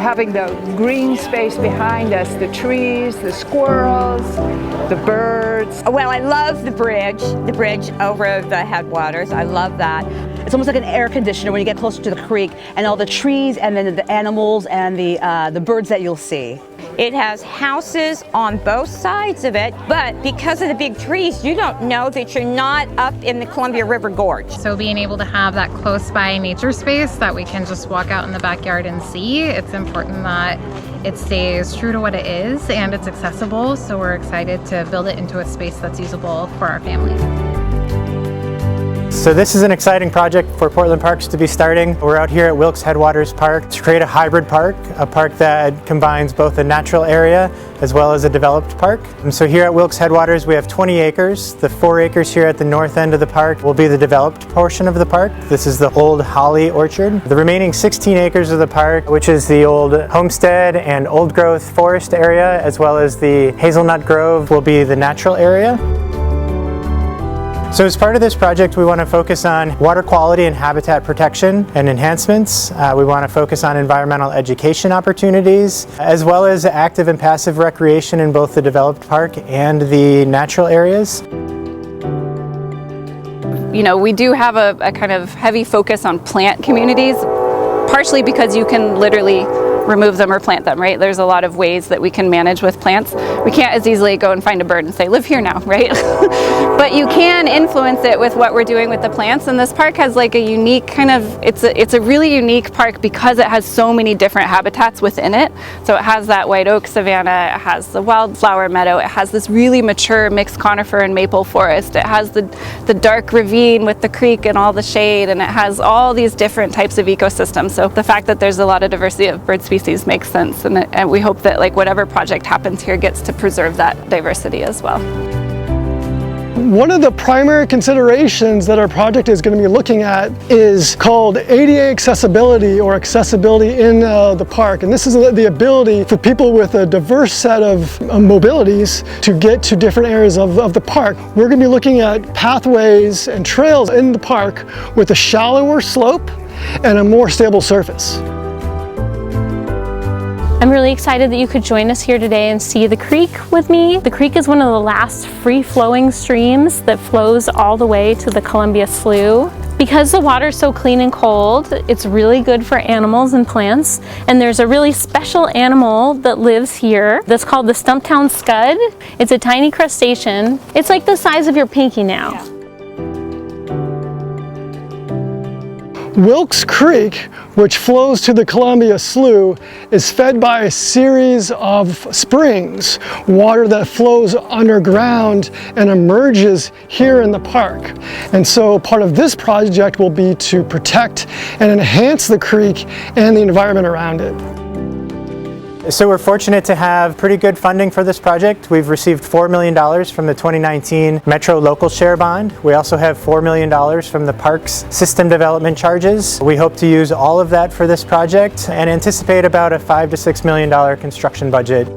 having the green space behind us, the trees, the squirrels, the birds. Well, I love the bridge over the headwaters. I love that. It's almost like an air conditioner when you get closer to the creek, and all the trees and then the animals and the birds that you'll see. It has houses on both sides of it, but because of the big trees, you don't know that you're not up in the Columbia River Gorge. So being able to have that close by nature space that we can just walk out in the backyard and see, it's important that it stays true to what it is and it's accessible. So we're excited to build it into a space that's usable for our family. So this is an exciting project for Portland Parks to be starting. We're out here at Wilkes Headwaters Park to create a hybrid park, a park that combines both a natural area as well as a developed park. And so here at Wilkes Headwaters we have 20 acres. The 4 acres here at the north end of the park will be the developed portion of the park. This is the old holly orchard. The remaining 16 acres of the park, which is the old homestead and old growth forest area, as well as the hazelnut grove, will be the natural area. So as part of this project, we want to focus on water quality and habitat protection and enhancements. We want to focus on environmental education opportunities, as well as active and passive recreation in both the developed park and the natural areas. You know, we do have a kind of heavy focus on plant communities, partially because you can literally remove them or plant them, right? There's a lot of ways that we can manage with plants. We can't as easily go and find a bird and say, live here now, right? But you can influence it with what we're doing with the plants, and this park has like a unique kind of, it's a really unique park because it has so many different habitats within it. So it has that white oak savanna, it has the wildflower meadow, it has this really mature mixed conifer and maple forest, it has the dark ravine with the creek and all the shade, and it has all these different types of ecosystems. So the fact that there's a lot of diversity of bird species makes sense, and we hope that like whatever project happens here gets to preserve that diversity as well. One of the primary considerations that our project is going to be looking at is called ADA accessibility, or accessibility in the park. And this is the ability for people with a diverse set of mobilities to get to different areas of the park. We're going to be looking at pathways and trails in the park with a shallower slope and a more stable surface. I'm really excited that you could join us here today and see the creek with me. The creek is one of the last free-flowing streams that flows all the way to the Columbia Slough. Because the water is so clean and cold, it's really good for animals and plants. And there's a really special animal that lives here that's called the Stumptown Scud. It's a tiny crustacean. It's like the size of your pinky now. Yeah. Wilkes Creek, which flows to the Columbia Slough, is fed by a series of springs, water that flows underground and emerges here in the park. And so part of this project will be to protect and enhance the creek and the environment around it. So we're fortunate to have pretty good funding for this project. We've received $4 million from the 2019 Metro Local Share Bond. We also have $4 million from the Parks System Development Charges. We hope to use all of that for this project and anticipate about a $5 to $6 million construction budget.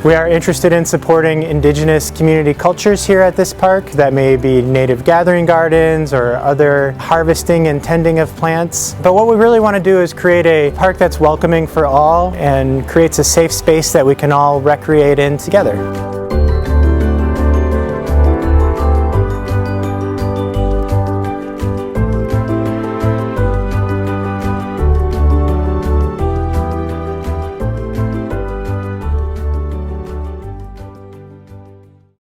We are interested in supporting indigenous community cultures here at this park. That may be native gathering gardens or other harvesting and tending of plants. But what we really want to do is create a park that's welcoming for all and creates a safe space that we can all recreate in together.